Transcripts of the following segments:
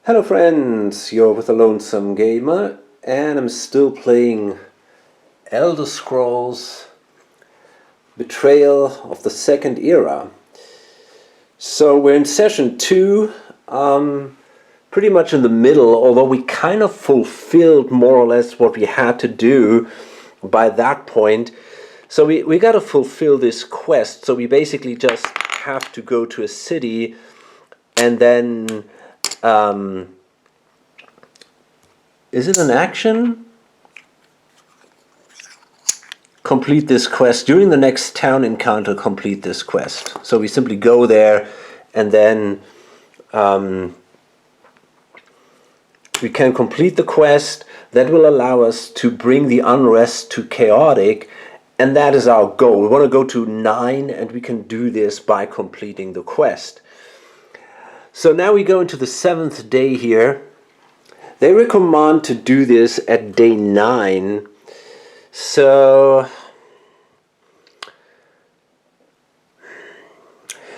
Hello friends, you're with the Lonesome Gamer, and I'm still playing Elder Scrolls Betrayal of the Second Era. So we're in session 2, pretty much in the middle, although we kind of fulfilled more or less what we had to do by that point. So we got to fulfill this quest, so we basically just have to go to a city and then is it an action? Complete this quest. During the next town encounter, complete this quest. So we simply go there and then we can complete the quest. That will allow us to bring the unrest to chaotic, and that is our goal. We want to go to 9, and we can do this by completing the quest. So now we go into the 7th day here. They recommend to do this at day 9. So,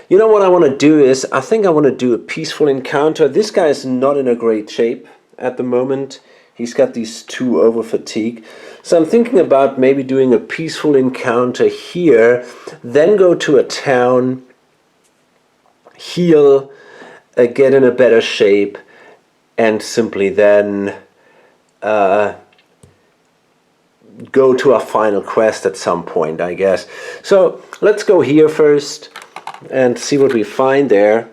you know what I want to do is, I think I want to do a peaceful encounter. This guy is not in a great shape at the moment. He's got these 2 over fatigue. So I'm thinking about maybe doing a peaceful encounter here, then go to a town, heal, get in a better shape, and simply then go to our final quest at some point, I guess. So let's go here first and see what we find there.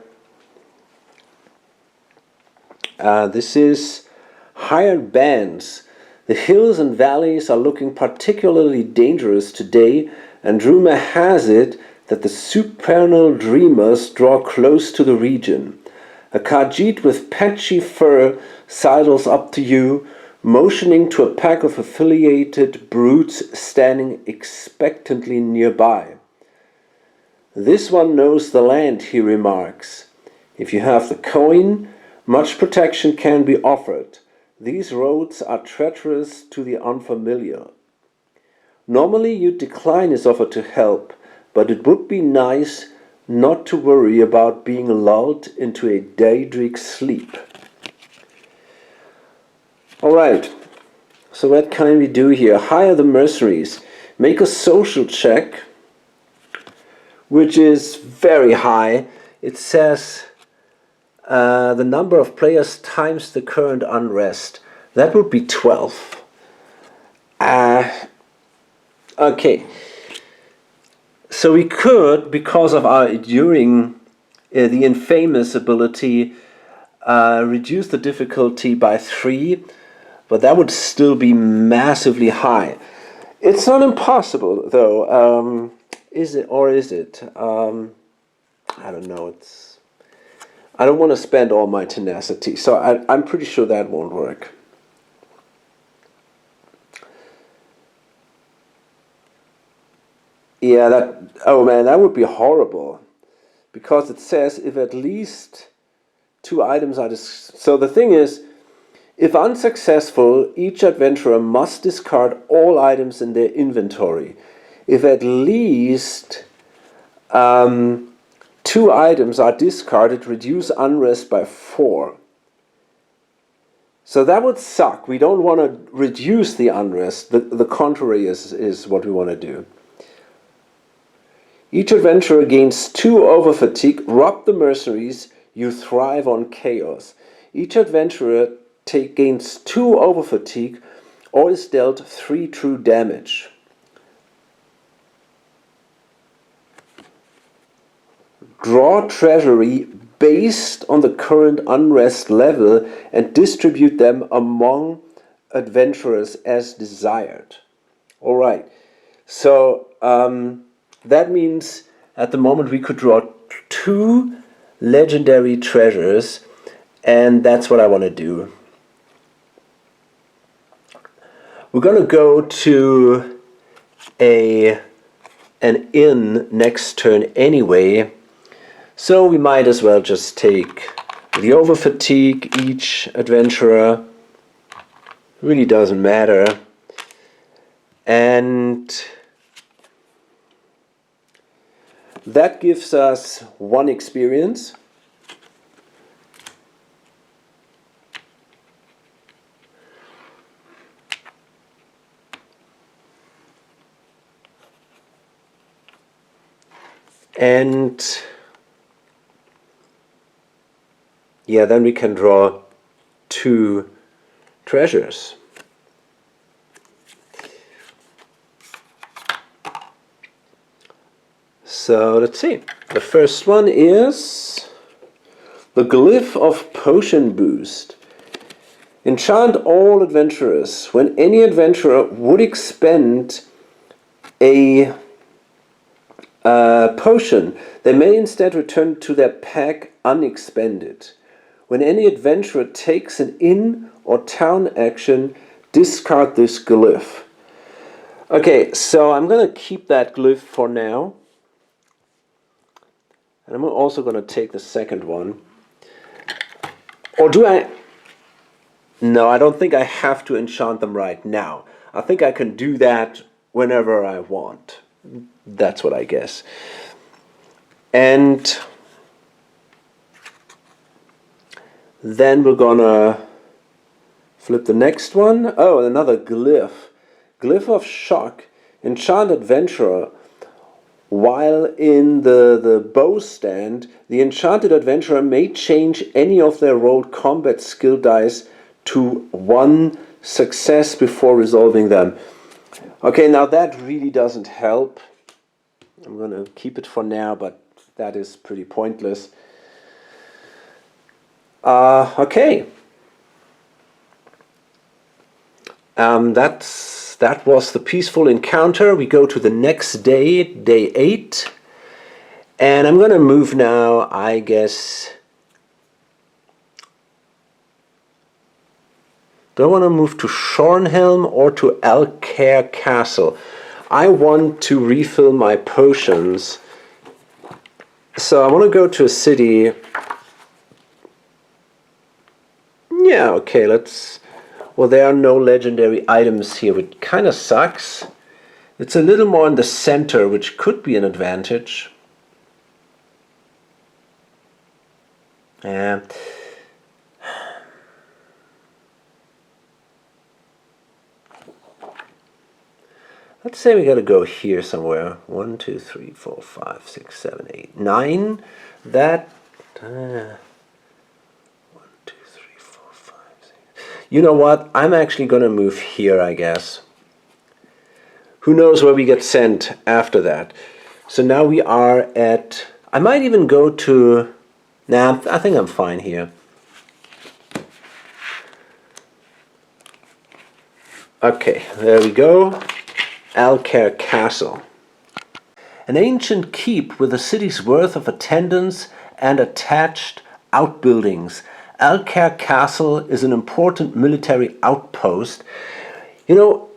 This is hired bands. The hills and valleys are looking particularly dangerous today, and rumor has it that the supernal dreamers draw close to the region. A Khajiit with patchy fur sidles up to you, motioning to a pack of affiliated brutes standing expectantly nearby. This one knows the land, he remarks. If you have the coin, much protection can be offered. These roads are treacherous to the unfamiliar. Normally you'd decline his offer to help, but it would be nice not to worry about being lulled into a daedric sleep. Alright, so what can we do here? Hire the mercenaries. Make a social check, which is very high. It says the number of players times the current unrest. That would be 12. Okay. So we could, because of our enduring, the infamous ability, reduce the difficulty by 3, but that would still be massively high. It's not impossible, though. Is it, or is it? I don't know. I don't want to spend all my tenacity, so I'm pretty sure that won't work. Yeah, oh man, that would be horrible. Because it says if at least 2 items are so the thing is, if unsuccessful, each adventurer must discard all items in their inventory. If at least 2 items are discarded, reduce unrest by 4. So that would suck. We don't want to reduce the unrest. The contrary is what we want to do. Each adventurer gains 2 over fatigue. Rob the mercenaries. You thrive on chaos. Each adventurer gains 2 over fatigue or is dealt 3 true damage. Draw treasury based on the current unrest level and distribute them among adventurers as desired. Alright, so that means at the moment we could draw 2 legendary treasures, and that's what I want to do. We're going to go to an inn next turn anyway, so we might as well just take the over fatigue each adventurer. Really doesn't matter. And that gives us 1 experience. And yeah, then we can draw 2 treasures. So let's see. The first one is the Glyph of Potion Boost. Enchant all adventurers. When any adventurer would expend a potion, they may instead return to their pack unexpended. When any adventurer takes an inn or town action, discard this glyph. Okay, so I'm going to keep that glyph for now. And I'm also going to take the second one. Or do I? No, I don't think I have to enchant them right now. I think I can do that whenever I want. That's what I guess. And then we're gonna flip the next one. Oh, another glyph. Glyph of Shock. Enchant adventurer. While in the bow stand, the enchanted adventurer may change any of their rolled combat skill dice to 1 success before resolving them. Okay, now that really doesn't help. I'm going to keep it for now, but that is pretty pointless. Okay. That was the peaceful encounter. We go to the next day, day 8. And I'm going to move now, I guess. Do I want to move to Shornhelm or to Alcaire Castle? I want to refill my potions. So I want to go to a city. Yeah, okay, let's... Well, there are no legendary items here, which kind of sucks. It's a little more in the center, which could be an advantage. Yeah. Let's say we gotta go here somewhere. 1, 2, 3, 4, 5, 6, 7, 8, 9. That... 1, 2, 3, 4, 5, 6. You know what? I'm actually gonna move here, I guess. Who knows where we get sent after that. So now we are at... I might even go to... Nah, I think I'm fine here. Okay, there we go. Alcaire Castle. An ancient keep with a city's worth of attendants and attached outbuildings. Alcaire Castle is an important military outpost. You know,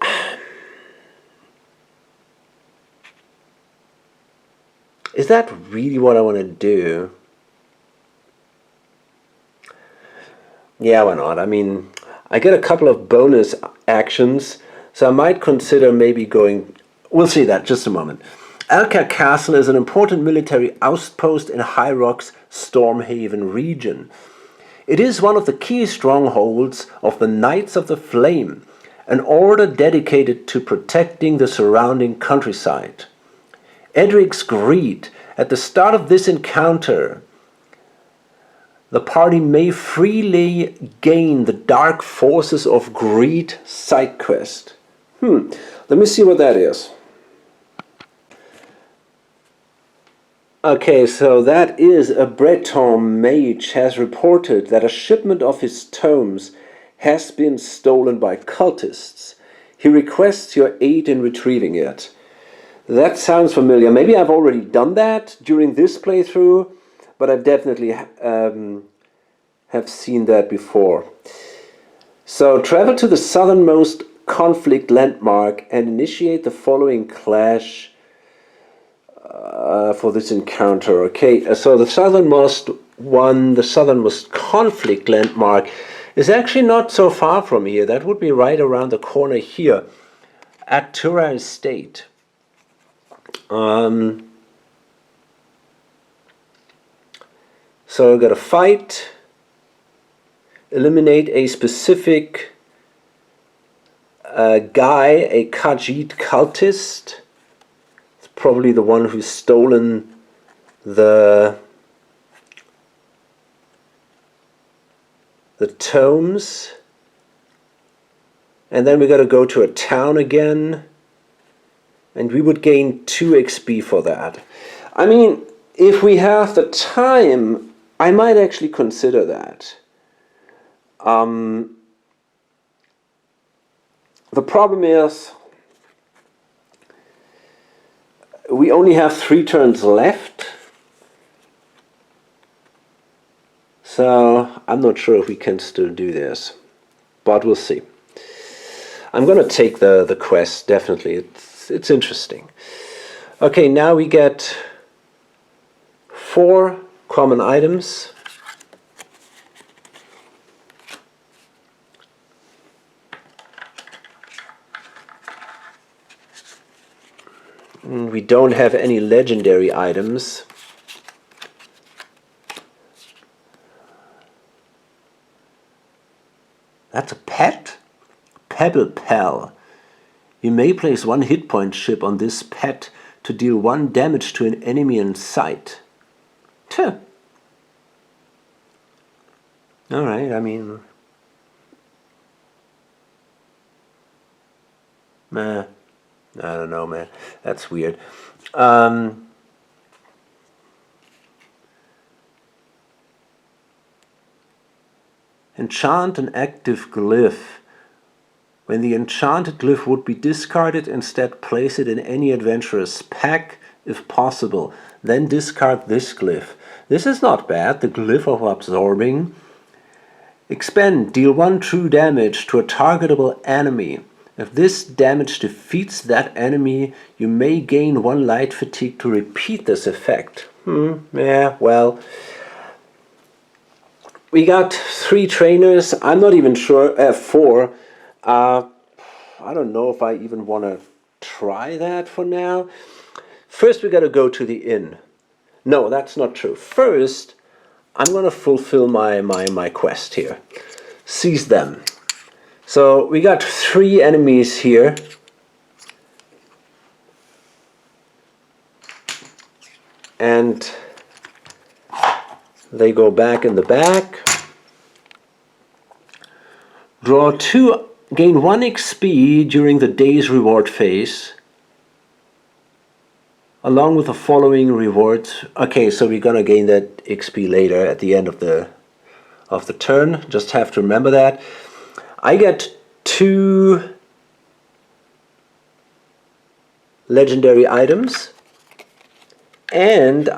is that really what I want to do? Yeah, why not? I mean, I get a couple of bonus actions, so I might consider maybe going... We'll see that, just a moment. Alcaire Castle is an important military outpost in High Rock's Stormhaven region. It is one of the key strongholds of the Knights of the Flame, an order dedicated to protecting the surrounding countryside. Edric's greed. At the start of this encounter, the party may freely gain the Dark Forces of Greed side quest. Let me see what that is. Okay, so that is a Breton mage has reported that a shipment of his tomes has been stolen by cultists. He requests your aid in retrieving it. That sounds familiar. Maybe I've already done that during this playthrough, but I definitely have seen that before. So travel to the southernmost conflict landmark and initiate the following clash for this encounter. Okay, so the southernmost one, the southernmost conflict landmark, is actually not so far from here. That would be right around the corner here at Tura Estate. So we've got to fight, eliminate a specific guy, a Khajiit cultist. It's probably the one who's stolen the tomes, and then we got to go to a town again, and we would gain 2 XP for that. I mean, if we have the time, I might actually consider that. The problem is we only have 3 turns left, so I'm not sure if we can still do this, but we'll see. I'm gonna take the quest, definitely. It's interesting. Okay, now we get 4 common items. We don't have any legendary items. That's a pet? Pebble Pal. You may place 1 hit point chip on this pet to deal 1 damage to an enemy in sight. Tuh. Alright, I mean... I don't know, man. That's weird. Enchant an active glyph. When the enchanted glyph would be discarded, instead place it in any adventurer's pack, if possible. Then discard this glyph. This is not bad. The glyph of absorbing. Expend. Deal 1 true damage to a targetable enemy. If this damage defeats that enemy, you may gain 1 light fatigue to repeat this effect. Yeah, well... We got 3 trainers. I'm not even sure. 4. I don't know if I even want to try that for now. First, we got to go to the inn. No, that's not true. First, I'm going to fulfill my quest here. Seize them. So we got 3 enemies here. And they go back in the back. Draw 2, gain 1 XP during the day's reward phase, along with the following rewards. Okay, so we're gonna gain that XP later at the end of the turn. Just have to remember that. I get 2 legendary items, and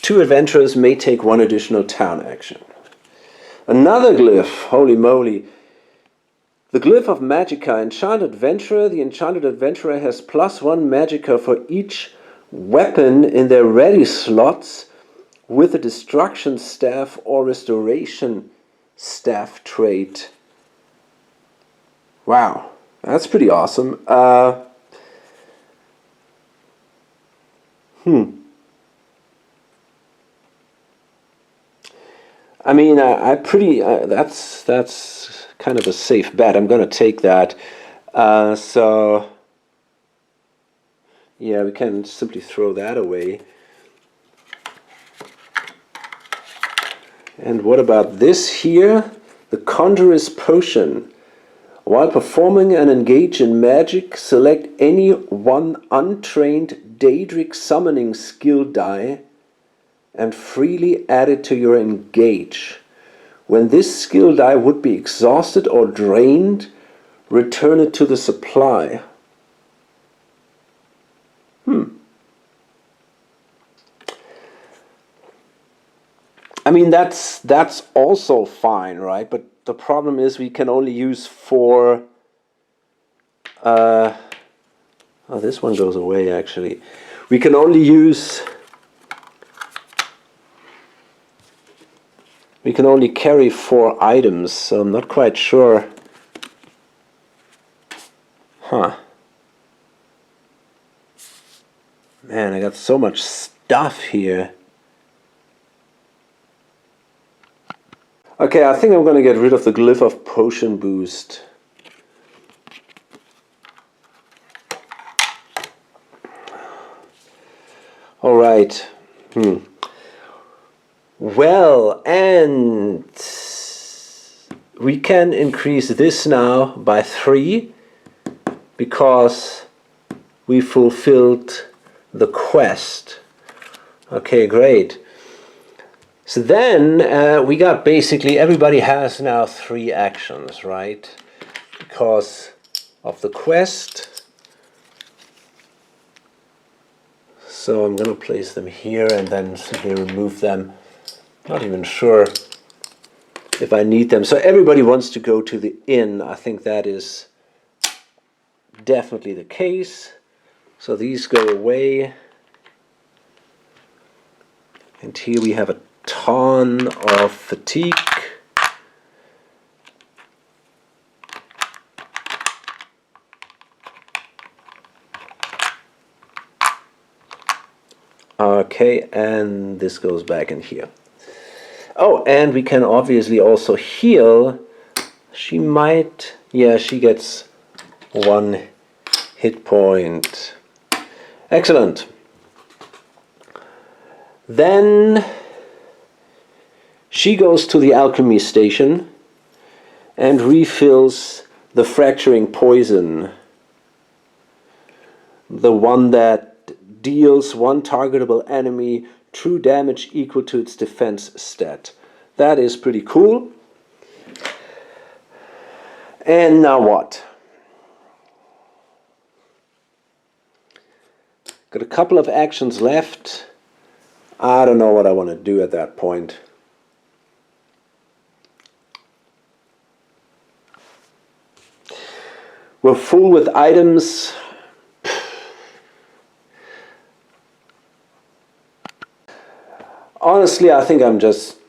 2 adventurers may take 1 additional town action. Another glyph, holy moly. The glyph of Magicka, Enchanted Adventurer. The Enchanted Adventurer has +1 Magicka for each weapon in their ready slots with a Destruction Staff or Restoration Staff trait. Wow, that's pretty awesome. I mean, that's kind of a safe bet. I'm gonna take that. So yeah, we can simply throw that away. And what about this here? The Conjurer's Potion. While performing an engage in magic, select any 1 untrained Daedric summoning skill die and freely add it to your engage. When this skill die would be exhausted or drained, return it to the supply. I mean, that's also fine, right? But the problem is we can only use 4... oh, this one goes away, actually. We can only use... We can only carry 4 items, so I'm not quite sure. Huh. Man, I got so much stuff here. Okay, I think I'm going to get rid of the Glyph of Potion Boost. Alright, Well, and we can increase this now by 3 because we fulfilled the quest. Okay, great. So then we got basically everybody has now 3 actions, right? Because of the quest. So I'm going to place them here and then simply remove them. Not even sure if I need them. So everybody wants to go to the inn. I think that is definitely the case. So these go away. And here we have a ton of fatigue. Okay, and this goes back in here. Oh, and we can obviously also heal. She might, yeah, she gets 1 hit point. Excellent. Then she goes to the alchemy station and refills the fracturing poison. The one that deals 1 targetable enemy true damage equal to its defense stat. That is pretty cool. And now what? Got a couple of actions left. I don't know what I want to do at that point. We're full with items. Honestly, I think I'm just...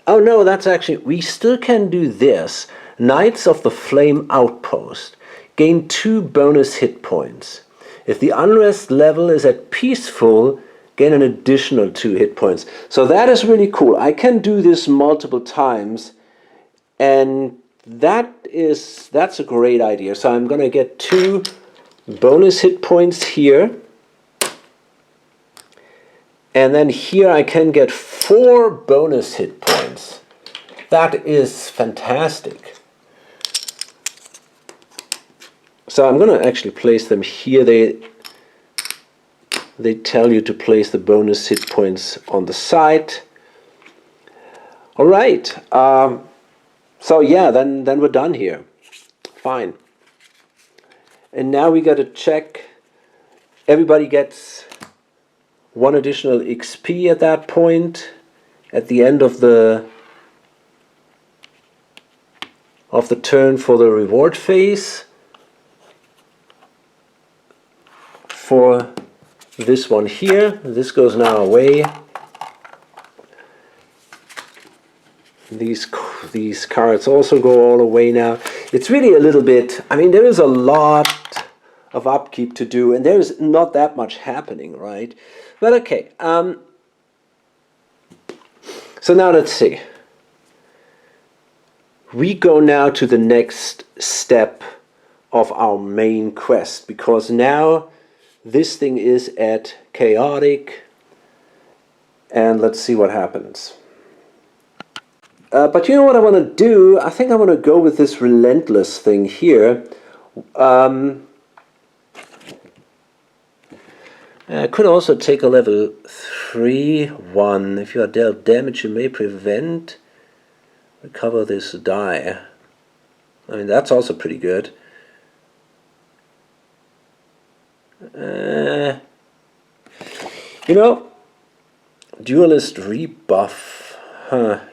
Oh no, that's actually... We still can do this. Knights of the Flame Outpost. Gain 2 bonus hit points. If the unrest level is at peaceful, gain an additional 2 hit points. So that is really cool. I can do this multiple times. And that's a great idea. So I'm going to get 2 bonus hit points here. And then here I can get 4 bonus hit points. That is fantastic. So I'm going to actually place them here. They tell you to place the bonus hit points on the side. All right. So yeah, then we're done here. Fine. And now we got to check. Everybody gets 1 additional XP at that point, at the end of the turn for the reward phase. For this one here, this goes now away. These cards also go all away now. It's really a little bit, I mean, there is a lot of upkeep to do, and there's not that much happening, right? But okay, so now let's see. We go now to the next step of our main quest, because now this thing is at chaotic, and let's see what happens. But you know what I want to do? I think I want to go with this relentless thing here. I could also take a level 3/1. If you are dealt damage, you may prevent. Recover this die. I mean, that's also pretty good. You know, duelist rebuff.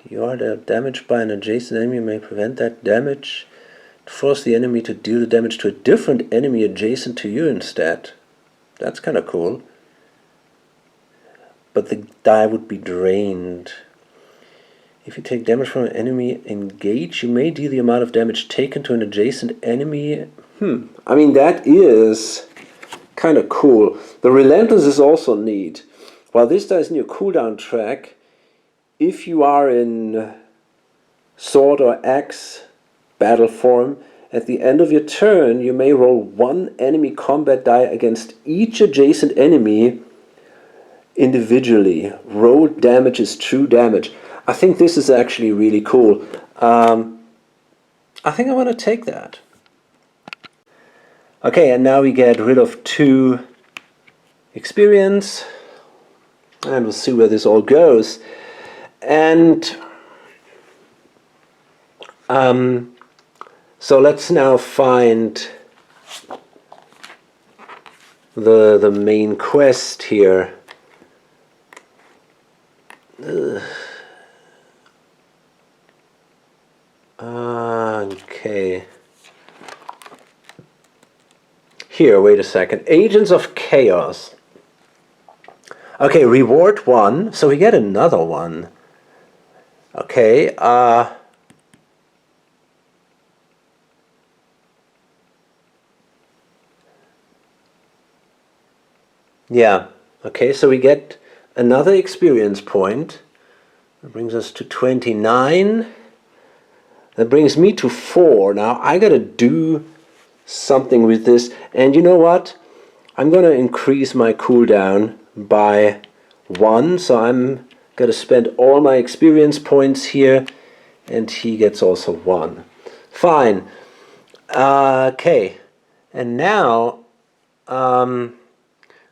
You are dealt damage by an adjacent enemy, you may prevent that damage. Force the enemy to deal the damage to a different enemy adjacent to you instead. That's kind of cool. But the die would be drained. If you take damage from an enemy engaged, you may deal the amount of damage taken to an adjacent enemy. I mean, that is kind of cool. The Relentless is also neat. While this die is in your cooldown track, if you are in sword or axe battle form, at the end of your turn, you may roll 1 enemy combat die against each adjacent enemy individually. Rolled damage is true damage. I think this is actually really cool. I think I want to take that. Okay, and now we get rid of 2 experience. And we'll see where this all goes. And so let's now find the main quest here. Okay. Here, wait a second. Agents of Chaos. Okay, reward 1, so we get another one. Okay, yeah, okay, so we get another experience point. That brings us to 29. That brings me to 4. Now, I gotta do something with this. And you know what? I'm gonna increase my cooldown by 1, so I'm gonna spend all my experience points here, and he gets also 1. Fine. Okay, and now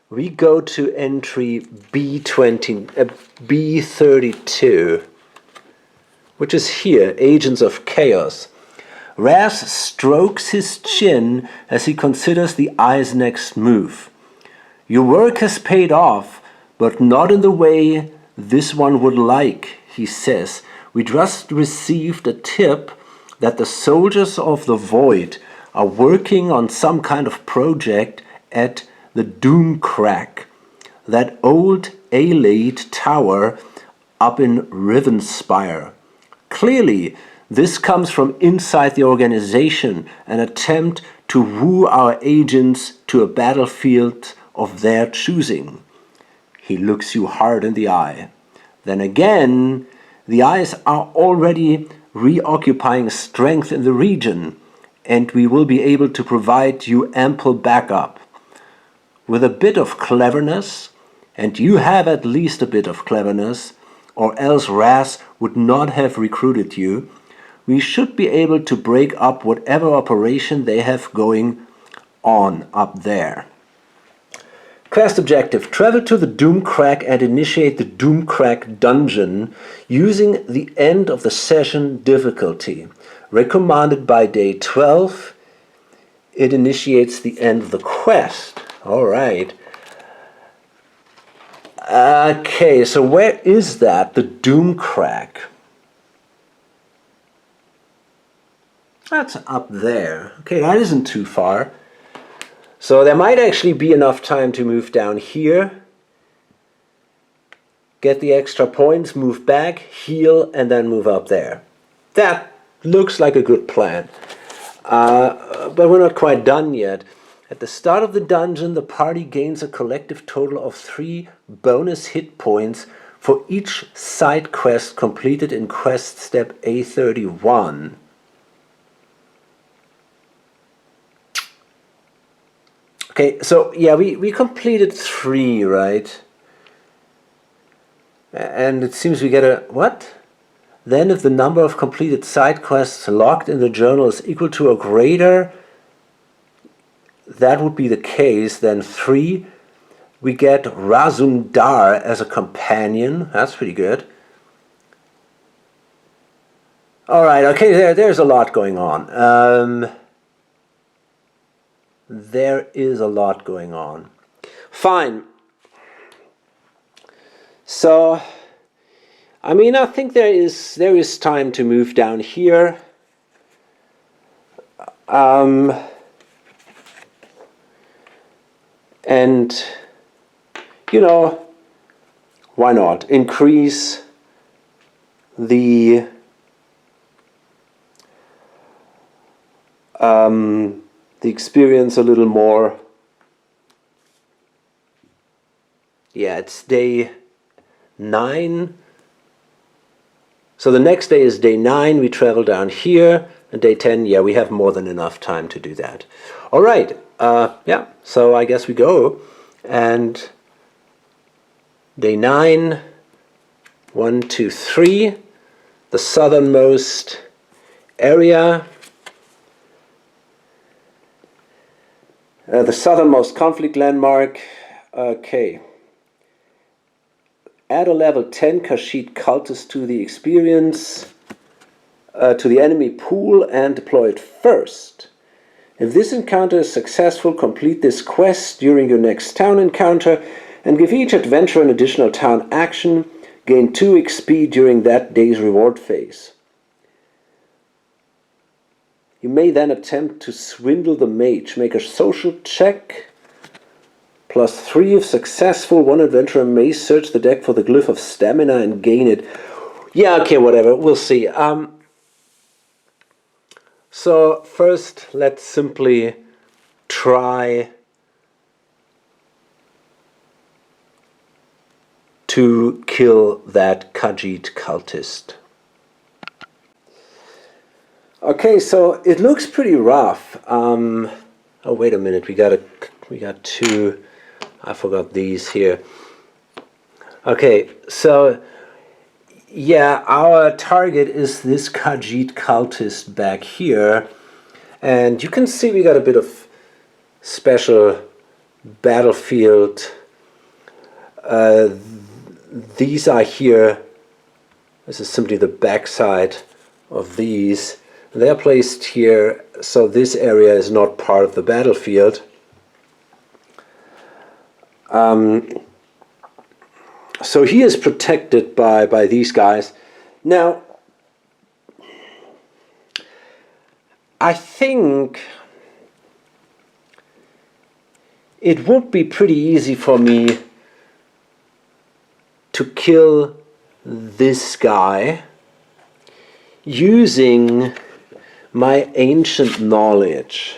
we go to entry B32, which is here, Agents of Chaos. Raz strokes his chin as he considers the eye's next move. Your work has paid off, but not in the way this one would like, he says. We just received a tip that the soldiers of the Void are working on some kind of project at the Doomcrack, that old Alade tower up in Rivenspire. Clearly, this comes from inside the organization, an attempt to woo our agents to a battlefield of their choosing. He looks you hard in the eye. Then again, the eyes are already reoccupying strength in the region, and we will be able to provide you ample backup. With a bit of cleverness, and you have at least a bit of cleverness, or else Raz would not have recruited you, we should be able to break up whatever operation they have going on up there. Quest objective: travel to the Doomcrack and initiate the Doomcrack dungeon using the end of the session difficulty. Recommended by day 12, it initiates the end of the quest. Alright. Okay, so where is that? The Doomcrack. That's up there. Okay, that isn't too far. So there might actually be enough time to move down here, get the extra points, move back, heal, and then move up there. That looks like a good plan. But we're not quite done yet. At the start of the dungeon, the party gains a collective total of 3 bonus hit points for each side quest completed in quest step A31. Okay, so yeah, we completed 3, right? And it seems we get a... what? Then if the number of completed side quests logged in the journal is equal to or greater, that would be the case. Then 3, we get Razumdar as a companion. That's pretty good. Alright, okay, there's a lot going on. There is a lot going on. Fine. So, I mean, I think there is time to move down here. And, you know, why not? Increase the experience a little more. Yeah, it's day 9. So the next day is day 9. We travel down here. And day 10, yeah, we have more than enough time to do that. All right. Yeah, so I guess we go and Day 9, 1, 2, 3, the southernmost area, the southernmost conflict landmark. Okay. Add a level 10 Khajiit cultist to the experience, to the enemy pool, and deploy it first. If this encounter is successful, complete this quest during your next town encounter and give each adventurer an additional town action. Gain 2 XP during that day's reward phase. You may then attempt to swindle the mage. Make a social check. +3 if successful. One adventurer may search the deck for the glyph of stamina and gain it. Yeah, okay, whatever. We'll see. So first, let's simply try to kill that Khajiit cultist. Okay, so it looks pretty rough. Oh, wait a minute. We got 2. I forgot these here. Okay, so yeah, our target is this Khajiit cultist back here, and you can see we got a bit of special battlefield. These are here. This is simply the backside of these. They're placed here, so this area is not part of the battlefield. So he is protected by these guys. Now, I think it would be pretty easy for me to kill this guy using my ancient knowledge.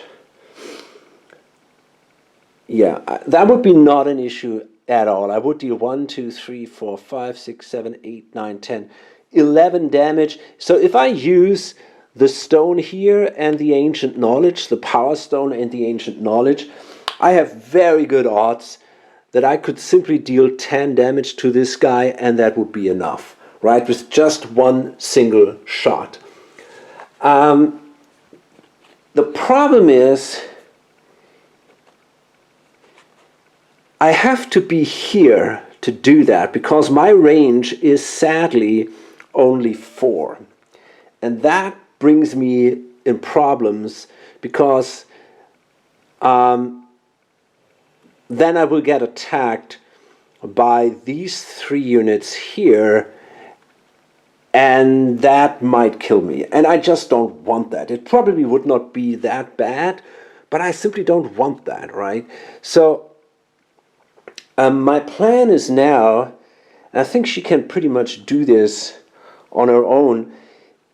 Yeah, that would be not an issue at all. I would deal 1, 2, 3, 4, 5, 6, 7, 8, 9, 10, 11 damage. So if I use the stone here and the ancient knowledge, the power stone and the ancient knowledge, I have very good odds that I could simply deal 10 damage to this guy, and that would be enough, right? With just one single shot. The problem is I have to be here to do that because my range is sadly only 4. And that brings me in problems because then I will get attacked by these 3 units here, and that might kill me. And I just don't want that. It probably would not be that bad, but I simply don't want that, right? So my plan is now, and I think she can pretty much do this on her own,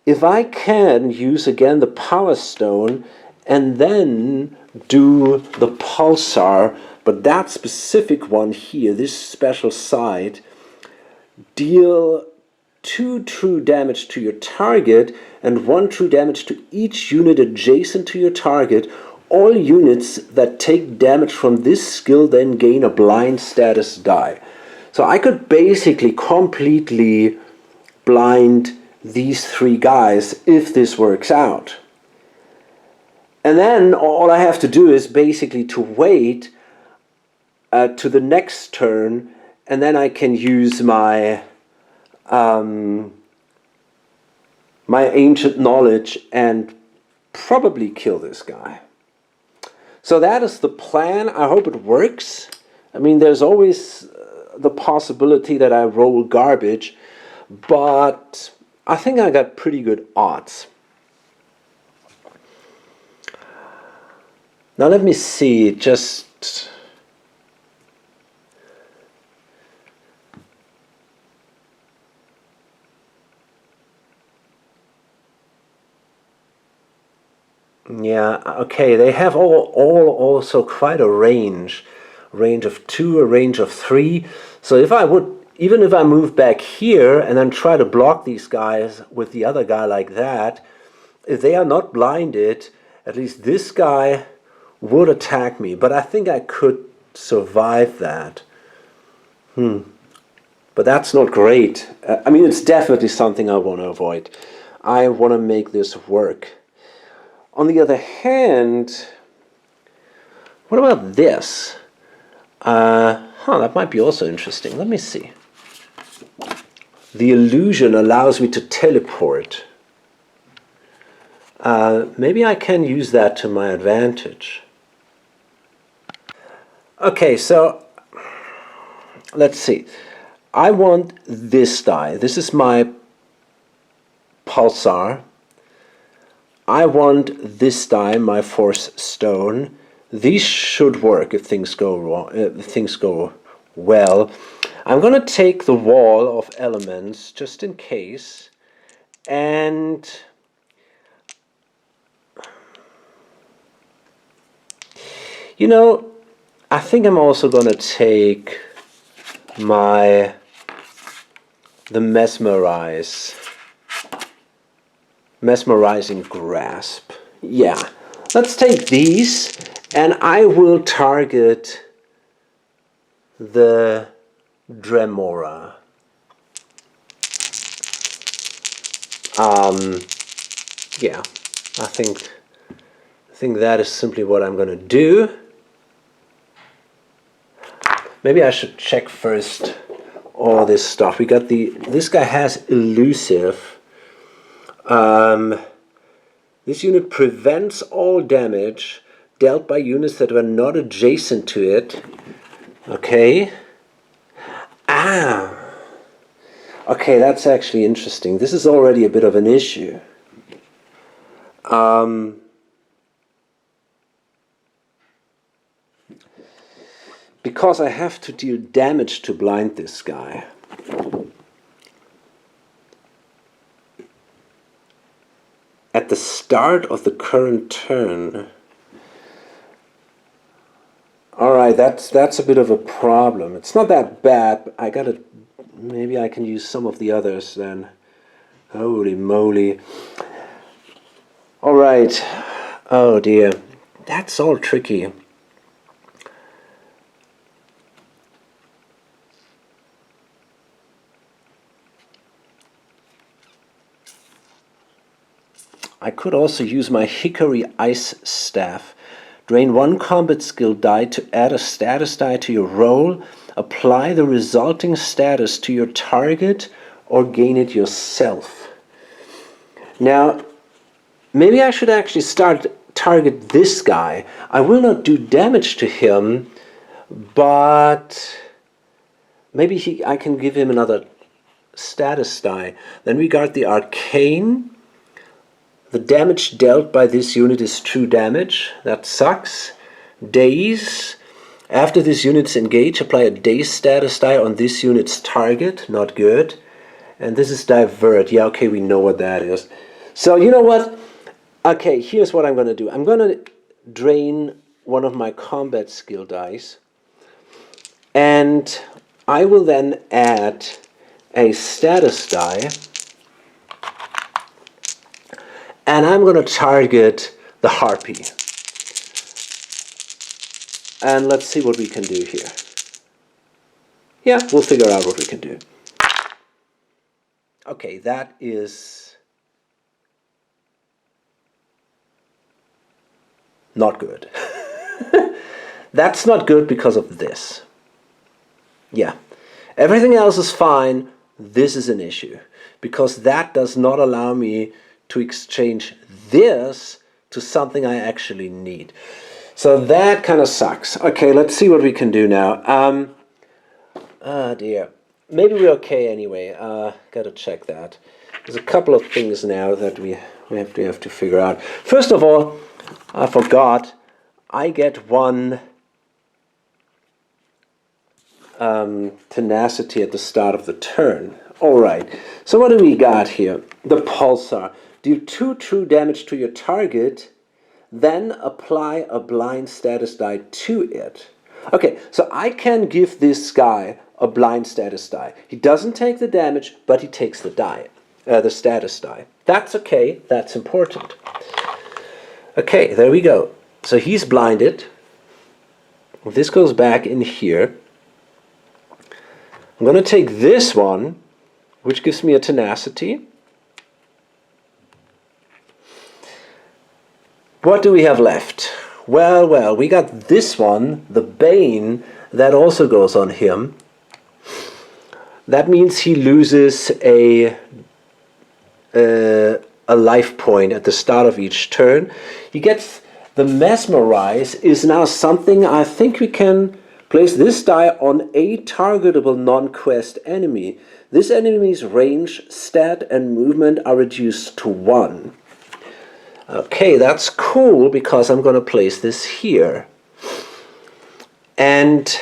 if I can use again the Power Stone and then do the Pulsar, but that specific one here, this special side, deal 2 true damage to your target and 1 true damage to each unit adjacent to your target. All units that take damage from this skill then gain a blind status die. So I could basically completely blind these 3 guys if this works out. And then all I have to do is basically to wait to the next turn, and then I can use my my ancient knowledge and probably kill this guy. So that is the plan. I hope it works. I mean, there's always the possibility that I roll garbage, but I think I got pretty good odds. Now let me see, just... Yeah, okay, they have all also quite a range of 2, a range of 3. So if I would, even if I move back here and then try to block these guys with the other guy like that, if they are not blinded, at least this guy would attack me. But I think I could survive that. But that's not great. I mean, it's definitely something I want to avoid. I want to make this work. On the other hand, what about this? That might be also interesting. Let me see. The illusion allows me to teleport. Maybe I can use that to my advantage. Okay, so let's see. I want this die. This is my pulsar. I want this die, my force stone. These should work if things go wrong. If things go well. I'm gonna take the wall of elements just in case, and you know, I think I'm also gonna take the mesmerizing grasp. Yeah, let's take these, and I will target the Dremora. Yeah, I think that is simply what I'm gonna do. Maybe I should check first all this stuff. We got this guy has elusive. This unit prevents all damage dealt by units that were not adjacent to it. Okay. Okay, that's actually interesting. This is already a bit of an issue. Because I have to deal damage to blind this guy. At the start of the current turn. Alright, that's a bit of a problem. It's not that bad, but maybe I can use some of the others then. Holy moly. Alright. Oh dear. That's all tricky. I could also use my Hickory Ice Staff. Drain one combat skill die to add a status die to your roll. Apply the resulting status to your target or gain it yourself. Now, maybe I should actually target this guy. I will not do damage to him, but maybe I can give him another status die. Then we got the Arcane. The damage dealt by this unit is true damage. That sucks. Daze. After this unit's engaged, apply a Daze status die on this unit's target. Not good. And this is Divert. Yeah, okay, we know what that is. So, you know what? Okay, here's what I'm going to do. I'm going to drain one of my combat skill dice. And I will then add a status die. And I'm going to target the Harpy. And let's see what we can do here. Yeah, we'll figure out what we can do. Okay, that is not good. That's not good because of this. Yeah, everything else is fine. This is an issue because that does not allow me to exchange this to something I actually need. So that kind of sucks. Okay, let's see what we can do now. Oh dear. Maybe we're okay anyway. Gotta check that. There's a couple of things now that we have to figure out. First of all, I forgot. I get one tenacity at the start of the turn. Alright, so what do we got here? The Pulsar. Do 2 true damage to your target, then apply a blind status die to it. Okay, so I can give this guy a blind status die. He doesn't take the damage, but he takes the die, the status die. That's okay, that's important. Okay, there we go. So he's blinded. This goes back in here. I'm going to take this one, which gives me a tenacity. What do we have left? Well, we got this one, the Bane, that also goes on him. That means he loses a life point at the start of each turn. He gets the Mesmerize is now something I think we can place this die on a targetable non-quest enemy. This enemy's range, stat, and movement are reduced to 1. Okay, that's cool because I'm going to place this here. And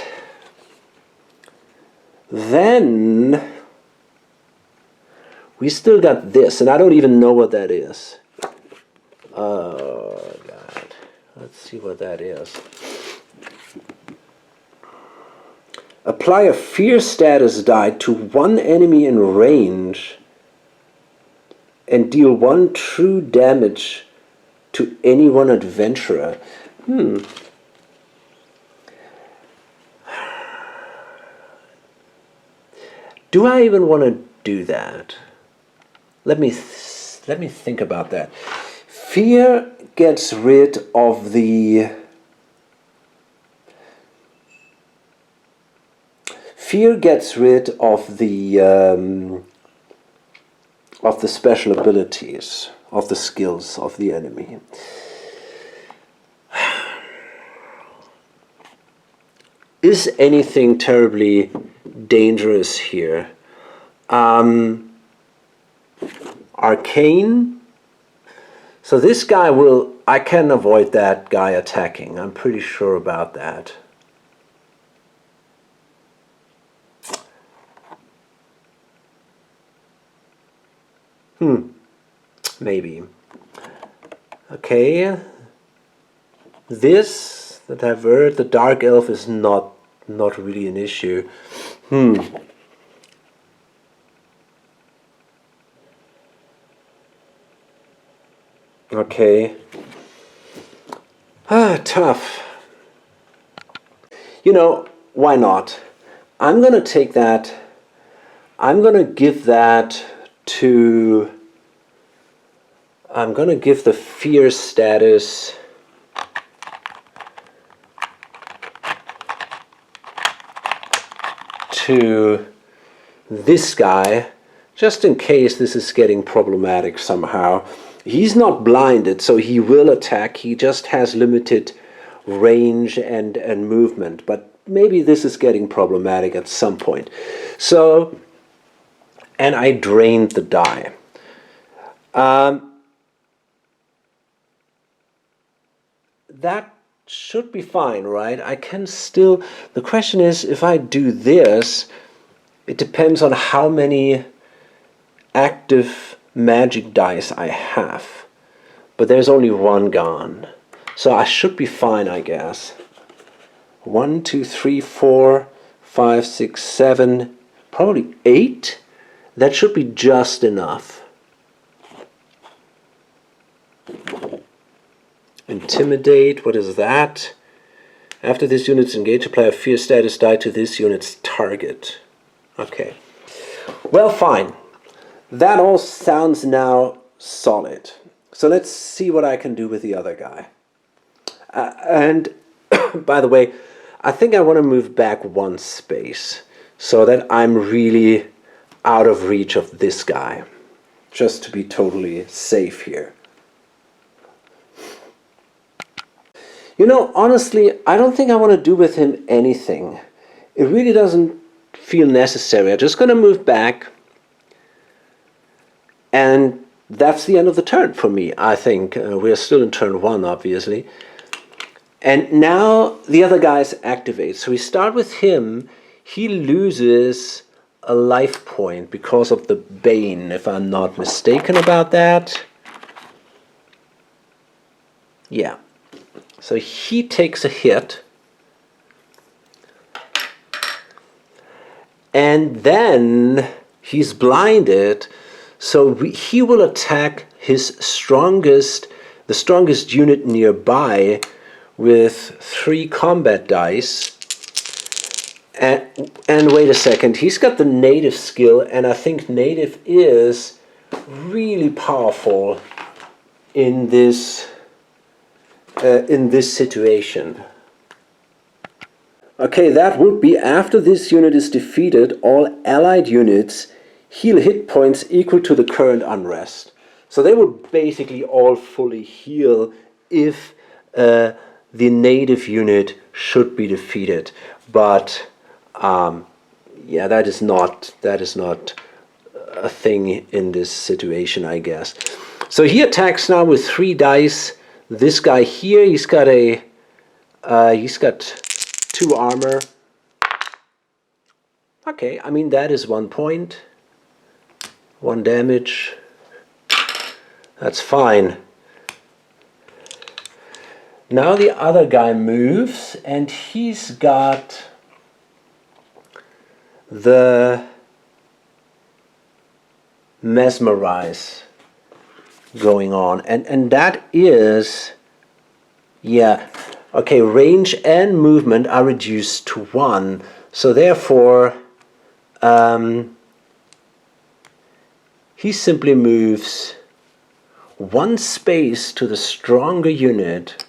then we still got this, and I don't even know what that is. Oh, God. Let's see what that is. Apply a fear status die to one enemy in range and deal 1 true damage to any one adventurer. Do I even want to do that? Let me think about that. Fear gets rid of the special abilities, of the skills of the enemy. Is anything terribly dangerous here? Arcane. So this guy I can avoid that guy attacking. I'm pretty sure about that. Maybe. Okay. This, that I've heard, the Dark Elf is not really an issue. Okay. Tough. You know, why not? I'm gonna take that. I'm gonna give that to... I'm gonna give the fear status to this guy, just in case this is getting problematic somehow. He's not blinded, so he will attack. He just has limited range and movement, but maybe this is getting problematic at some point. So, and I drained the die. That should be fine, right? I can still... The question is, if I do this, it depends on how many active magic dice I have. But there's only one gone. So I should be fine, I guess. 1, 2, 3, 4, 5, 6, 7, probably 8. That should be just enough. Intimidate, what is that? After this unit's engaged, apply a fear status die to this unit's target. Okay. Well, fine. That all sounds now solid. So let's see what I can do with the other guy. And by the way, I think I want to move back 1 space so that I'm really out of reach of this guy, just to be totally safe here. You know, honestly, I don't think I want to do with him anything. It really doesn't feel necessary. I'm just going to move back, and that's the end of the turn for me, I think. We're still in turn 1, obviously. And now the other guys activate. So we start with him. He loses a life point because of the Bane, if I'm not mistaken about that. Yeah. So he takes a hit. And then he's blinded. So he will attack the strongest unit nearby with 3 combat dice. And wait a second, he's got the native skill, and I think native is really powerful in this situation. Okay, that would be after this unit is defeated, all allied units heal hit points equal to the current unrest. So they would basically all fully heal if the native unit should be defeated. But yeah, that is not a thing in this situation, I guess. So he attacks now with 3 dice. This guy here, he's got 2 armor. Okay, I mean that is 1 point, 1 damage. That's fine. Now the other guy moves, and he's got the mesmerize going on, and that is, yeah, okay, range and movement are reduced to 1, so therefore he simply moves 1 space to the stronger unit.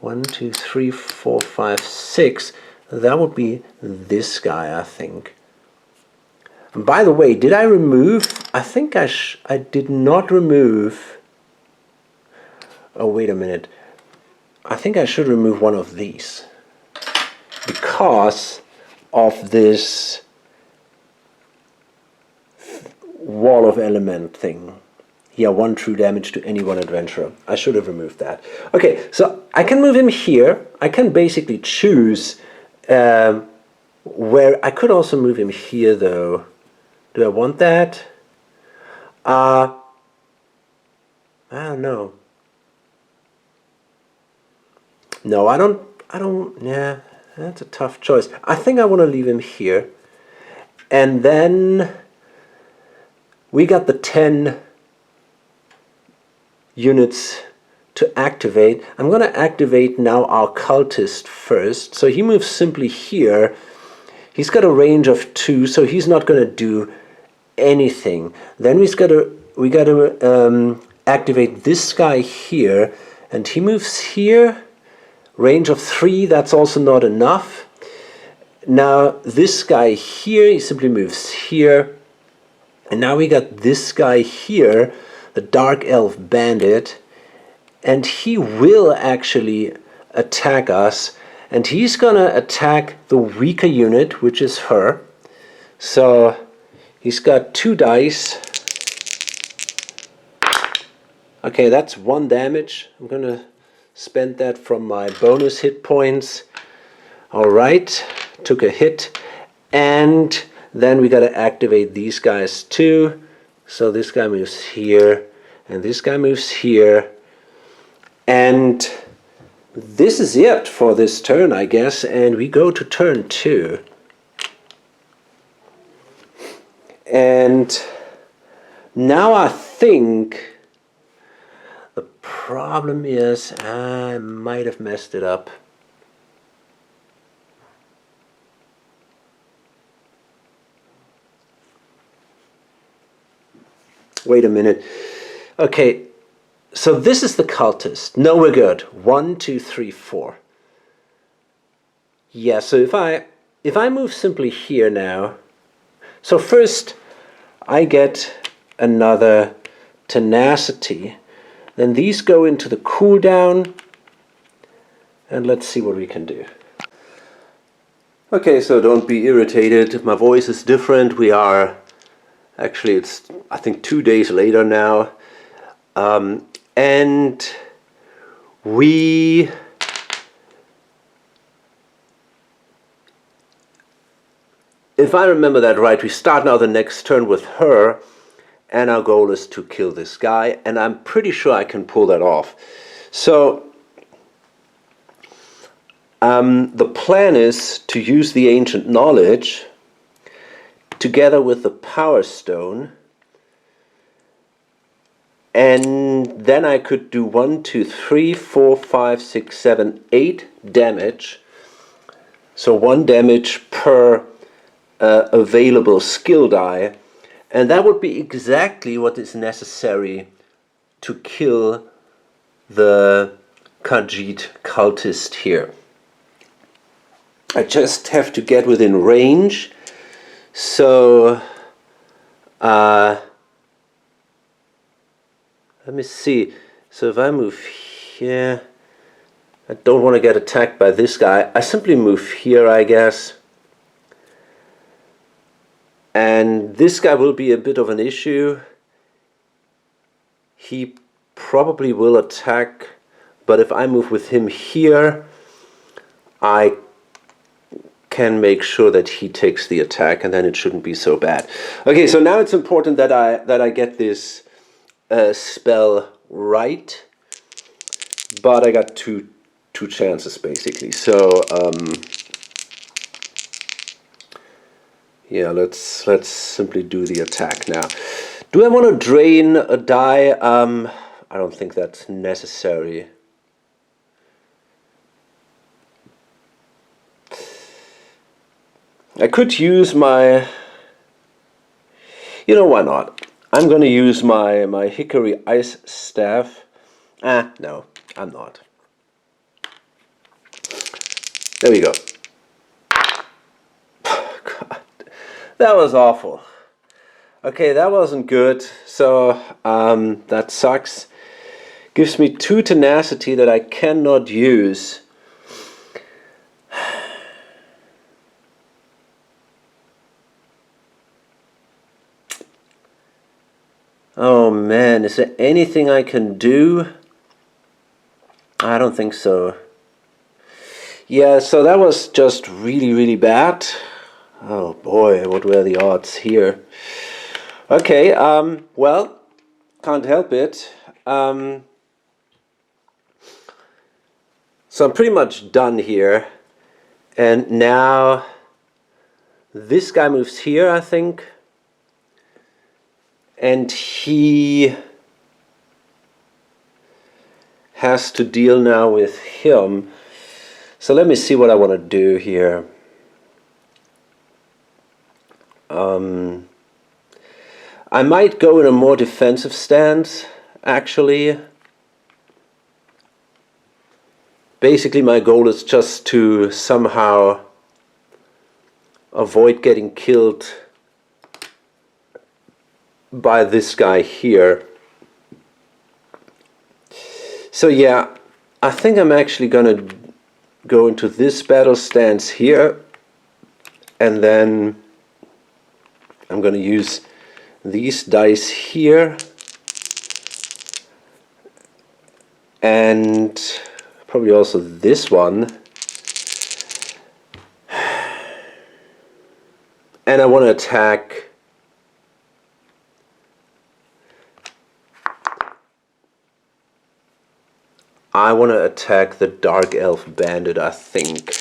1, 2, 3, 4, 5, 6. That would be this guy, I think. And by the way, did I remove? I think I did not remove. Oh, wait a minute. I think I should remove one of these because of this wall of element thing. Yeah, 1 true damage to any 1 adventurer. I should have removed that. Okay, so I can move him here. I can basically choose where. I could also move him here, though. Do I want that? I don't know. No, I don't. Yeah, that's a tough choice. I think I want to leave him here. And then we got the 10 units to activate. I'm going to activate now our cultist first. So he moves simply here. He's got a range of 2, so he's not going to do anything. Then we got to activate this guy here, and he moves here. Range of 3. That's also not enough. Now this guy here, he simply moves here, and now we got this guy here, the Dark Elf Bandit, and he will actually attack us, and he's gonna attack the weaker unit, which is her. So he's got 2 dice. Okay, that's 1 damage. I'm gonna spend that from my bonus hit points. Alright, took a hit, and then we gotta activate these guys too. So this guy moves here, and this guy moves here, and this is it for this turn, I guess, and we go to turn 2. And now I think the problem is I might have messed it up. Wait a minute. Okay, so this is the cultist. No, we're good. 1, 2, 3, 4. Yeah, so if I move simply here now, so first I get another tenacity. Then these go into the cooldown, and let's see what we can do. Okay, so don't be irritated. My voice is different. We are actually, it's I think 2 days later now, and we if I remember that right, we start now the next turn with her, and our goal is to kill this guy, and I'm pretty sure I can pull that off. So the plan is to use the ancient knowledge together with the power stone, and then I could do 1, 2, 3, 4, 5, 6, 7, 8 damage. So 1 damage per available skill die. And that would be exactly what is necessary to kill the Khajiit cultist here. I just have to get within range. So let me see. So if I move here, I don't want to get attacked by this guy. I simply move here, I guess. And this guy will be a bit of an issue. He probably will attack, but if I move with him here, I can make sure that he takes the attack, and then it shouldn't be so bad. Okay, so now it's important that I get this spell right, but I got two chances basically. So yeah, let's simply do the attack now. Do I want to drain a die? I don't think that's necessary. I could use my... You know, why not? I'm going to use my Hickory Ice Staff. No, I'm not. There we go. God, that was awful. Okay, that wasn't good. So, that sucks. Gives me 2 tenacity that I cannot use. Oh man, is there anything I can do? I don't think so. Yeah, so that was just really, really bad. Oh boy, what were the odds here? Okay, well, can't help it. So I'm pretty much done here. And now this guy moves here, I think. And he has to deal now with him. So let me see what I want to do here. I might go in a more defensive stance, actually. Basically, my goal is just to somehow avoid getting killed by this guy here. So yeah, I think I'm actually gonna go into this battle stance here, and then I'm gonna use these dice here, and probably also this one, and I want to attack the Dark Elf Bandit, I think.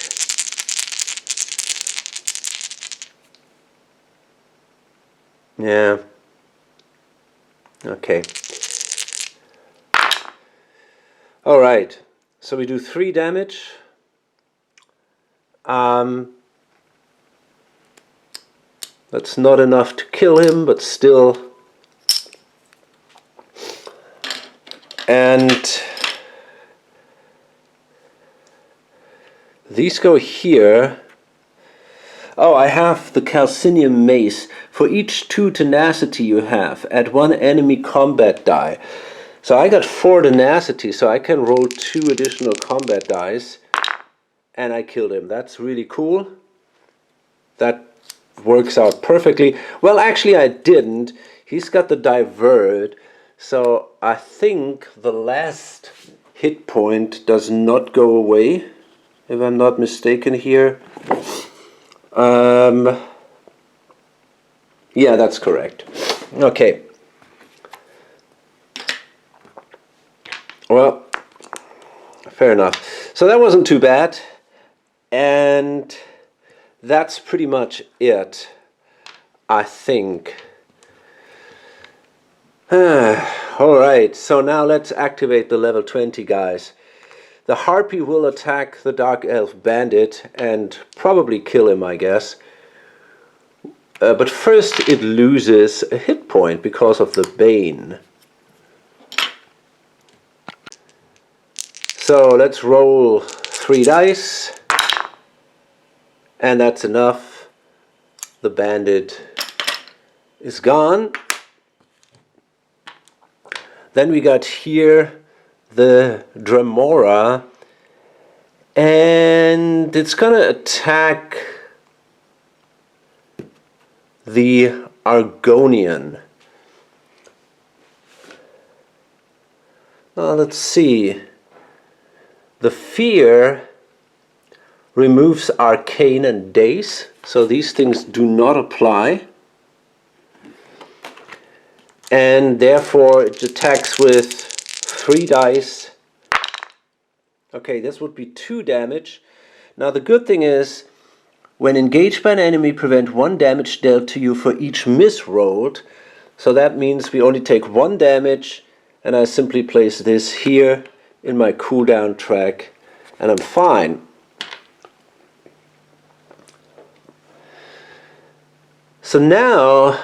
Yeah. Okay. Alright. So we do 3 damage. That's not enough to kill him, but still. And these go here. Oh, I have the Calcinium Mace. For each 2 tenacity you have, add 1 enemy combat die. So I got 4 tenacity, so I can roll 2 additional combat dice, and I killed him. That's really cool. That works out perfectly. Well, actually I didn't. He's got the divert, so I think the last hit point does not go away, if I'm not mistaken here. Yeah, that's correct. Okay. Well, fair enough. So that wasn't too bad. And that's pretty much it, I think. Alright, so now let's activate the level 20 guys. the harpy will attack the Dark Elf Bandit and probably kill him, I guess. But first it loses a hit point because of the Bane. So let's roll 3 dice. And that's enough. The bandit is gone. Then we got here the Dremora. And it's gonna attack the Argonian. Let's see. The fear removes arcane and daze, so these things do not apply. And therefore it attacks with 3 dice. Okay, this would be 2 damage. Now the good thing is, when engaged by an enemy, prevent 1 damage dealt to you for each miss rolled. So that means we only take 1 damage, and I simply place this here in my cooldown track, and I'm fine. So now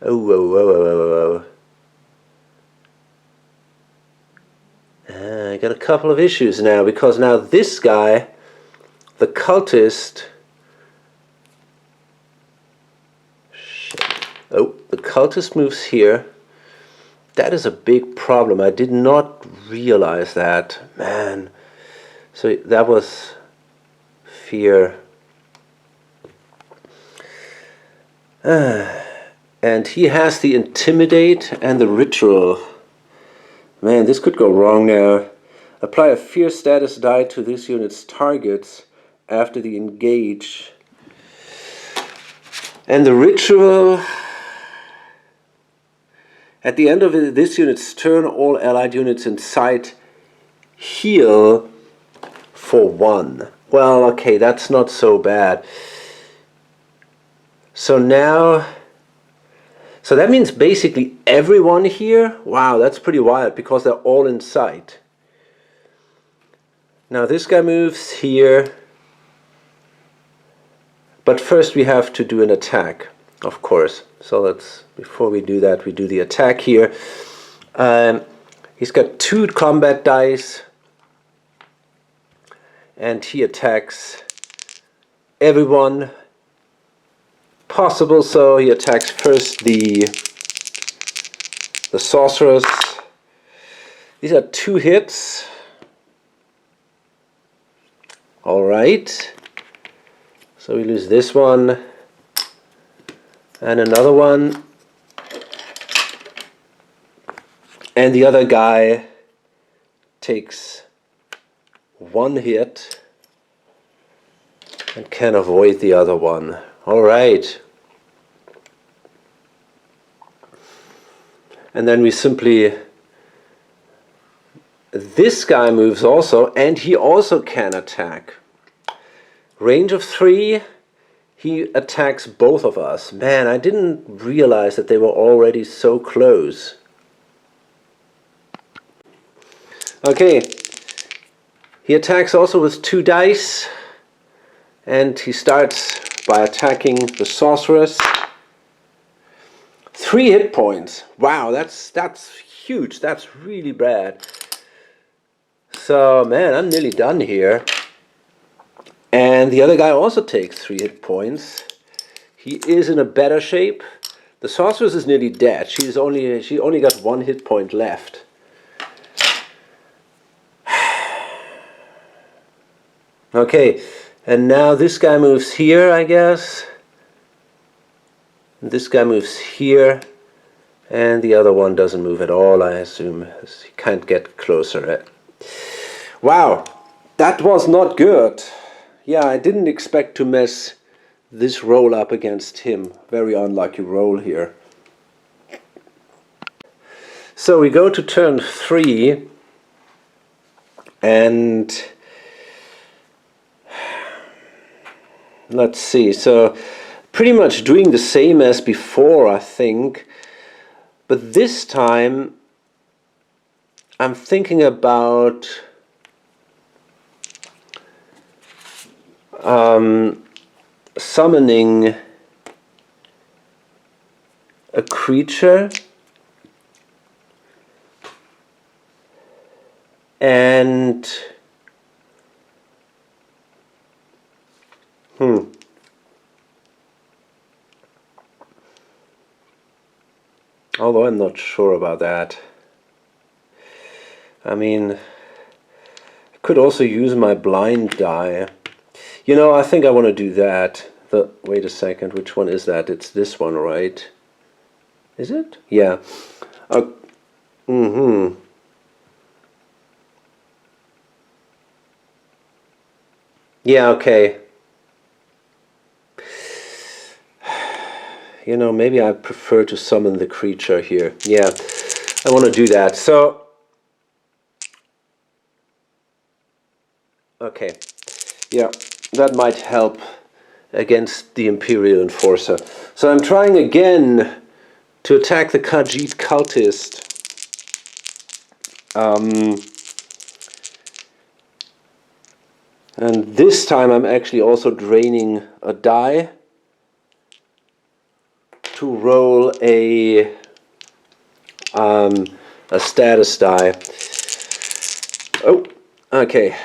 I got a couple of issues now, because now this guy, the cultist, the cultist moves here. That is a big problem. I did not realize that, man. So that was fear. And he has the intimidate and the ritual. Man, this could go wrong now. Apply a fear status die to this unit's targets after the engage. And the ritual, at the end of this unit's turn, all allied units in sight heal for 1. Well, okay, that's not so bad. So now, so that means basically everyone here, wow, that's pretty wild, because they're all in sight. Now this guy moves here, but first we have to do an attack, of course. So let's, before we do that, we do the attack here. He's got 2 combat dice, and he attacks everyone possible. So he attacks first the sorceress. These are 2 hits. All right. So we lose this one and another one. And the other guy takes 1 hit and can avoid the other one. All right. And then we simply, this guy moves also, and he also can attack. Range of 3, he attacks both of us. Man, I didn't realize that they were already so close. Okay, he attacks also with 2 dice, and he starts by attacking the sorceress. 3 hit points. Wow, that's huge. That's really bad. So, man, I'm nearly done here. And the other guy also takes 3 hit points. He is in a better shape. The sorceress is nearly dead. She only got 1 hit point left. Okay, and now this guy moves here, I guess. And this guy moves here. And the other one doesn't move at all, I assume. He can't get closer. Wow, that was not good. Yeah, I didn't expect to mess this roll up against him. Very unlucky roll here. So we go to turn 3. And let's see, so pretty much doing the same as before, I think. But this time I'm thinking about summoning a creature and although I'm not sure about that. I mean, I could also use my blind die. You know, I think I want to do that. Wait a second, which one is that? It's this one, right? Is it? Yeah. Yeah, okay. You know, maybe I prefer to summon the creature here. Yeah, I want to do that. So, okay. Yeah, that might help against the Imperial Enforcer. So I'm trying again to attack the Khajiit cultist. And this time I'm actually also draining a die to roll a status die. Oh, okay.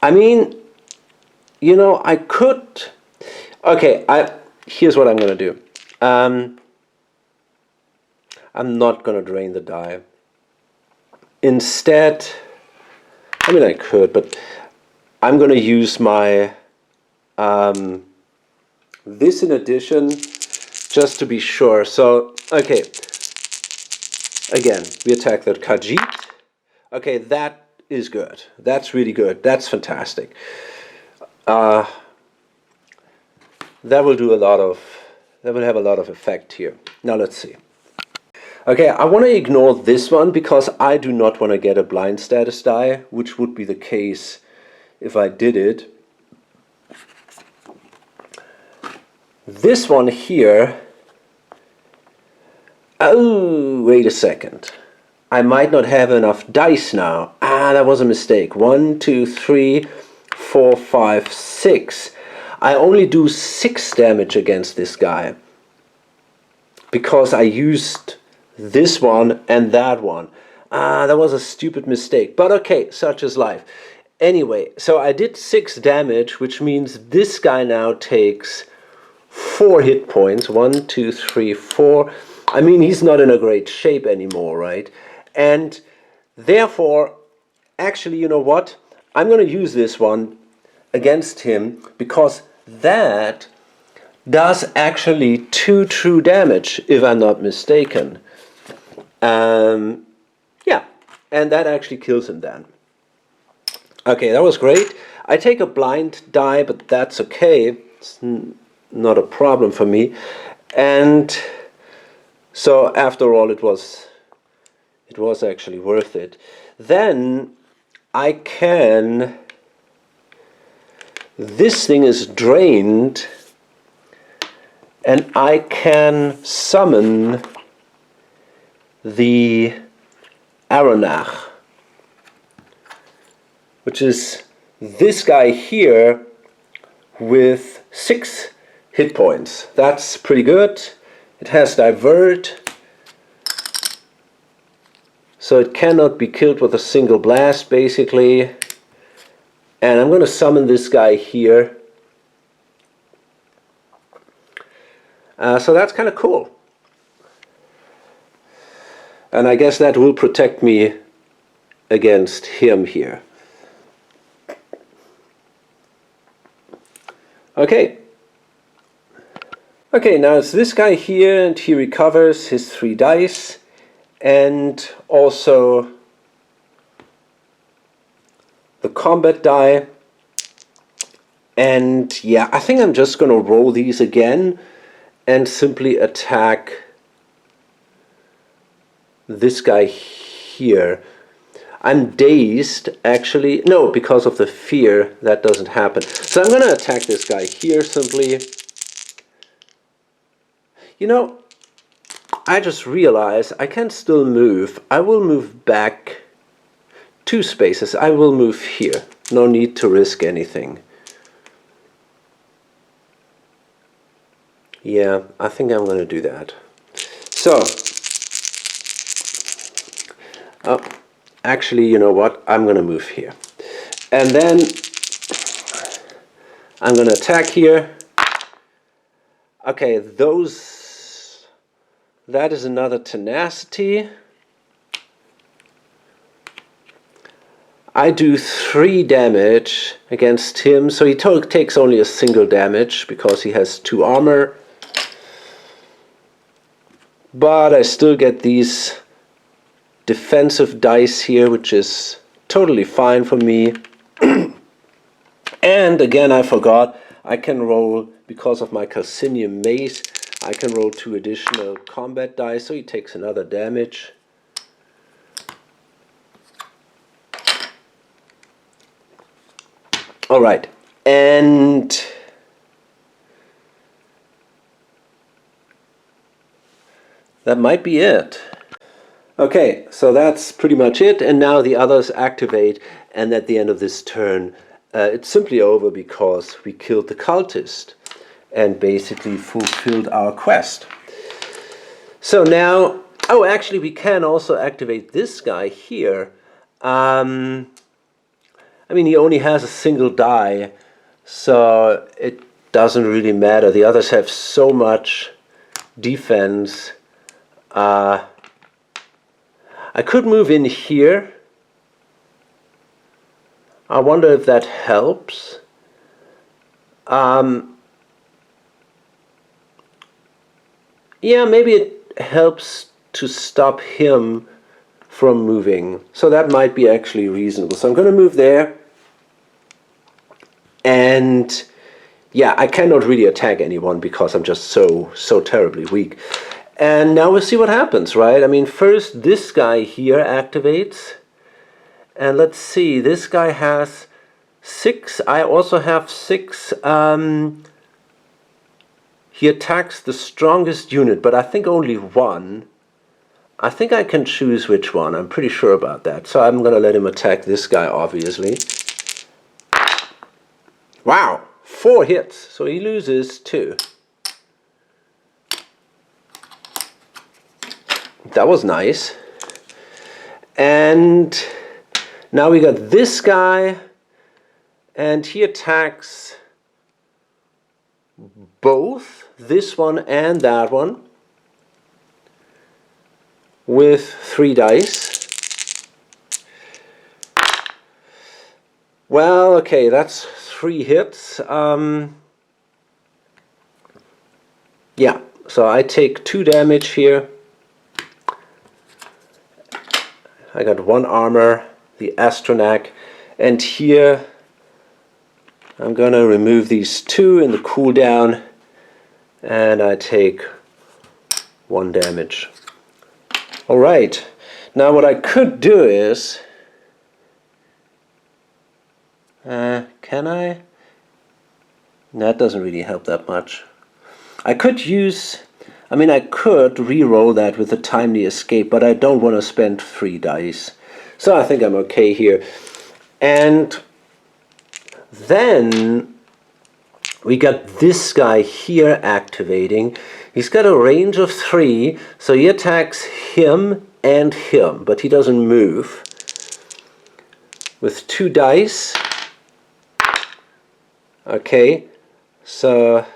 I mean, you know, I could. Okay, here's what I'm gonna do. I'm not gonna drain the die. Instead, I mean, I could, but I'm gonna use my this in addition, just to be sure. So, okay. Again, we attack the Khajiit. Okay, that is good. That's really good. That's fantastic. That will do a lot of. That will have a lot of effect here. Now let's see. Okay, I want to ignore this one because I do not want to get a blind status die, which would be the case if I did it. This one here. Oh, wait a second. I might not have enough dice now. Ah, that was a mistake. 1, 2, 3, 4, 5, 6. I only do 6 damage against this guy because I used this one and that one. Ah, that was a stupid mistake. But okay, such is life. Anyway, so I did 6 damage, which means this guy now takes 4 hit points. 1, 2, 3, 4. I mean, he's not in a great shape anymore, right? And therefore, actually, you know what? I'm going to use this one against him because that does actually 2 true damage, if I'm not mistaken. Yeah, and that actually kills him then. Okay, that was great. I take a blind die, but that's okay. It's not a problem for me. And so after all, it was actually worth it. Then I can. This thing is drained, and I can summon the Aronach, which is this guy here with 6 hit points. That's pretty good. It has divert, so it cannot be killed with a single blast, basically. And I'm going to summon this guy here. So that's kind of cool. And I guess that will protect me against him here. Okay. Okay, now it's this guy here, and he recovers his 3 dice. And also the combat die. And yeah, I think I'm just going to roll these again and simply attack this guy here. I'm dazed, actually. No, because of the fear, that doesn't happen. So I'm going to attack this guy here simply. You know, I just realized I can still move. I will move back 2 spaces. I will move here. No need to risk anything. Yeah, I think I'm going to do that. So, actually, you know what? I'm going to move here. And then I'm going to attack here. Okay, that is another tenacity. I do 3 damage against him, so he takes only a single damage because he has 2 armor. But I still get these defensive dice here, which is totally fine for me. And again, I forgot, I can roll, because of my calcinium mace, I can roll 2 additional combat dice, so he takes another damage. Alright, and that might be it. Okay, so that's pretty much it, and now the others activate, and at the end of this turn, it's simply over because we killed the cultist and basically fulfilled our quest. So now, oh, actually we can also activate this guy here. I mean, he only has a single die, so it doesn't really matter. The others have so much defense. I could move in here. I wonder if that helps. Yeah, maybe it helps to stop him from moving. So that might be actually reasonable. So I'm going to move there. And yeah, I cannot really attack anyone because I'm just so terribly weak. And now we'll see what happens, right? I mean, first this guy here activates. And let's see, this guy has 6. I also have 6. He attacks the strongest unit, but I think only 1. I think I can choose which one. I'm pretty sure about that. So I'm going to let him attack this guy, obviously. Wow, 4 hits. So he loses 2. That was nice. And now we got this guy, and he attacks both this one and that one with 3 dice. Well, okay, that's 3 hits. Yeah, so I take 2 damage here. I got 1 armor, the Astronac, and here I'm gonna remove these 2 in the cooldown, and I take 1 damage. Alright, now what I could do is, can I? That doesn't really help that much. I could use, I could re-roll that with a timely escape, but I don't want to spend 3 dice. So I think I'm okay here. And then we got this guy here activating. He's got a range of 3, so he attacks him and him, but he doesn't move. With 2 dice. Okay, so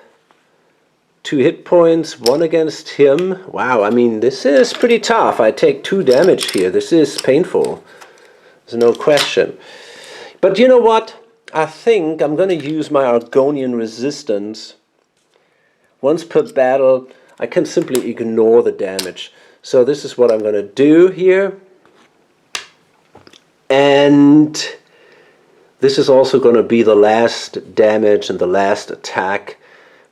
2 hit points, 1 against him. Wow, I mean, this is pretty tough. I take 2 damage here. This is painful. There's no question. But you know what? I think I'm going to use my Argonian resistance. Once per battle, I can simply ignore the damage. So this is what I'm going to do here. And this is also going to be the last damage and the last attack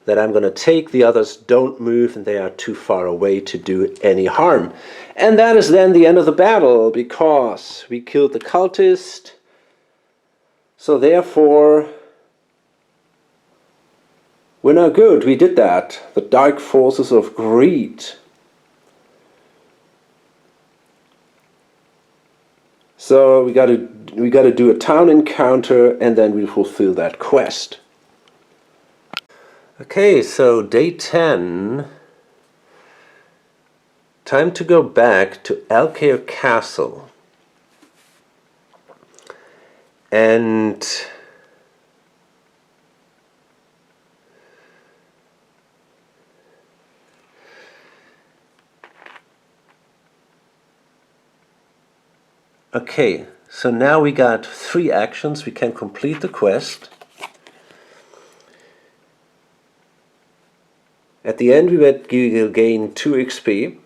that I'm going to take. The others don't move and they are too far away to do any harm. And that is then the end of the battle because we killed the cultist. So therefore We're now good, we did that. The dark forces of greed. So we gotta do a town encounter and then we fulfill that quest. Okay, so day 10. Time to go back to Alcair Castle. And okay, so now we got 3 actions. We can complete the quest. At the end we will gain 2 XP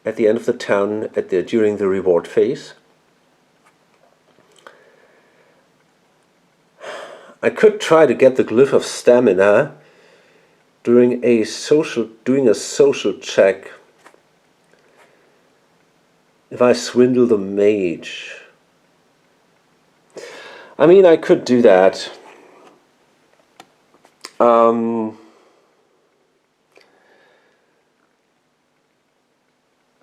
at the end of the town during the reward phase. I could try to get the Glyph of Stamina doing a social check if I swindle the mage. I mean, I could do that.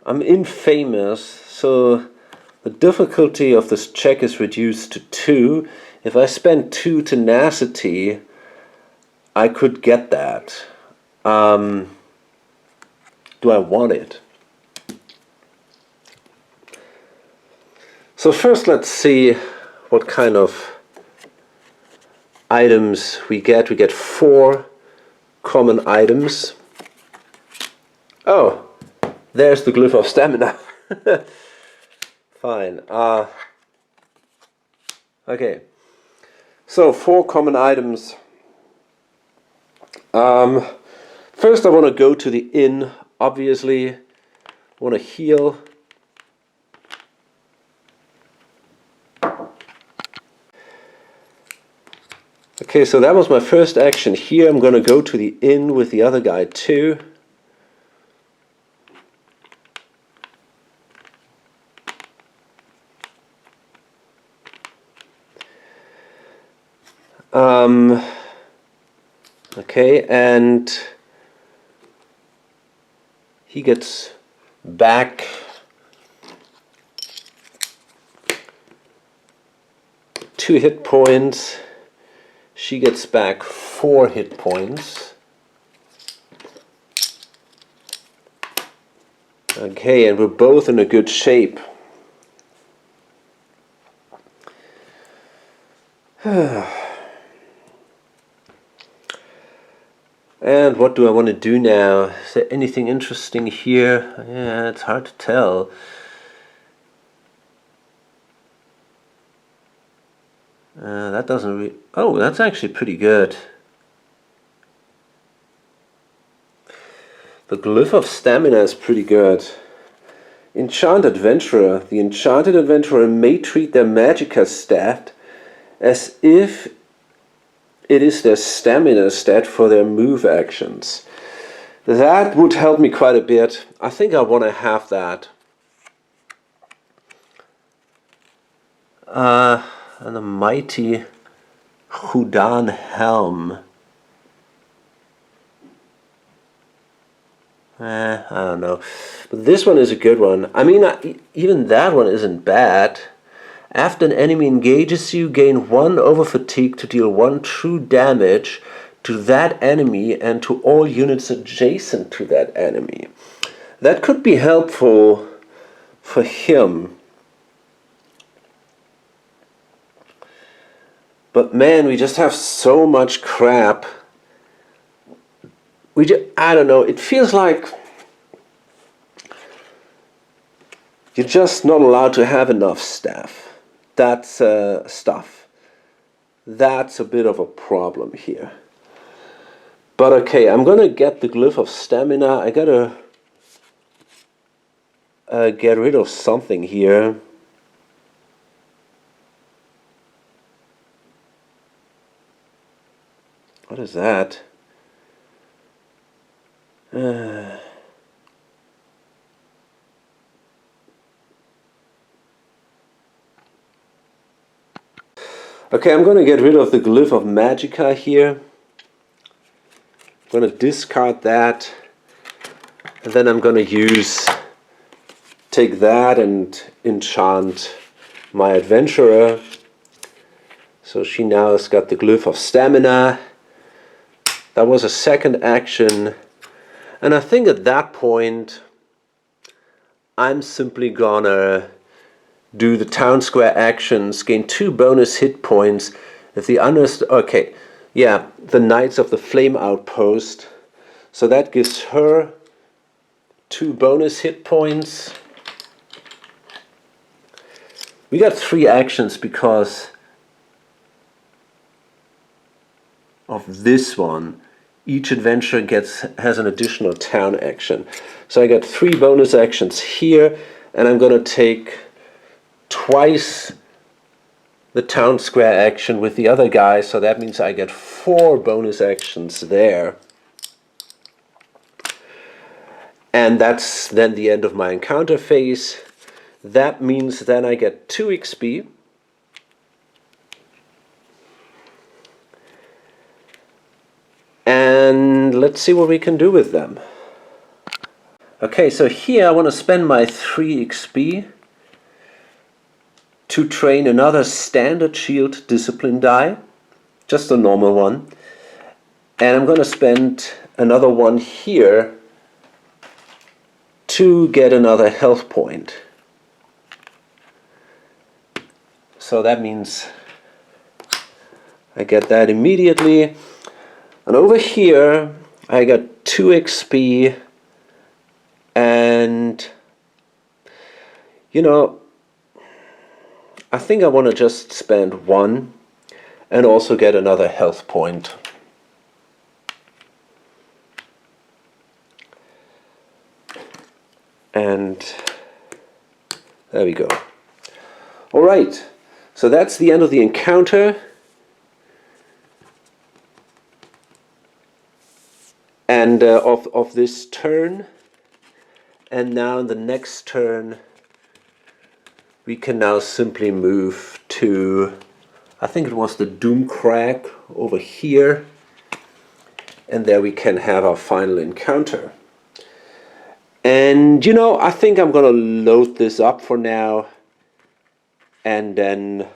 I'm infamous, so the difficulty of this check is reduced to 2. If I spend 2 tenacity, I could get that. Do I want it? So first let's see what kind of items we get. We get 4 common items. Oh, there's the Glyph of Stamina. Fine. Okay. So 4 common items. First I want to go to the inn, obviously. I want to heal. Okay, so that was my first action here. I'm going to go to the inn with the other guy too. Okay, and he gets back 2 hit points. She gets back 4 hit points. Okay, and we're both in a good shape. And what do I want to do now? Is there anything interesting here? Yeah, it's hard to tell. That doesn't really... Oh, that's actually pretty good. The Glyph of Stamina is pretty good. Enchanted Adventurer. The Enchanted Adventurer may treat their Magicka stat as if it is their stamina stat for their move actions. That would help me quite a bit. I think I want to have that. And a mighty Hudan helm. I don't know. But this one is a good one. I mean, even that one isn't bad. After an enemy engages you, gain 1 over fatigue to deal 1 true damage to that enemy and to all units adjacent to that enemy. That could be helpful for him. But man, we just have so much crap. I don't know, it feels like you're just not allowed to have enough stuff. That's stuff. That's a bit of a problem here. But okay, I'm gonna get the Glyph of Stamina. I gotta get rid of something here. What is that? Okay, I'm going to get rid of the Glyph of Magicka here. going to discard that, and then I'm going to take that and enchant my adventurer. So she now has got the glyph of stamina. That was a second action, and I think at that point I'm simply gonna do the town square actions, gain 2 bonus hit points if the the Knights of the Flame Outpost. So that gives her 2 bonus hit points. We got 3 actions because of this one. Each adventure has an additional town action. So I got 3 bonus actions here, and I'm going to take twice the town square action with the other guy, so that means I get 4 bonus actions there. And that's then the end of my encounter phase. That means then I get 2 XP. And let's see what we can do with them. Okay, so here I want to spend my 3 XP to train another standard shield discipline die, just a normal one. And I'm going to spend another one here to get another health point. So that means I get that immediately. And over here I got 2 XP, and I think I want to just spend 1 and also get another health point. And there we go. Alright, so that's the end of the encounter. And of this turn. And now in the next turn we can now simply move to, I think it was the Doomcrag over here, and there we can have our final encounter. And I think I'm gonna load this up for now, and then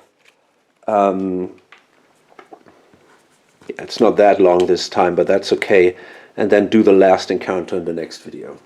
it's not that long this time, but that's okay, and then do the last encounter in the next video.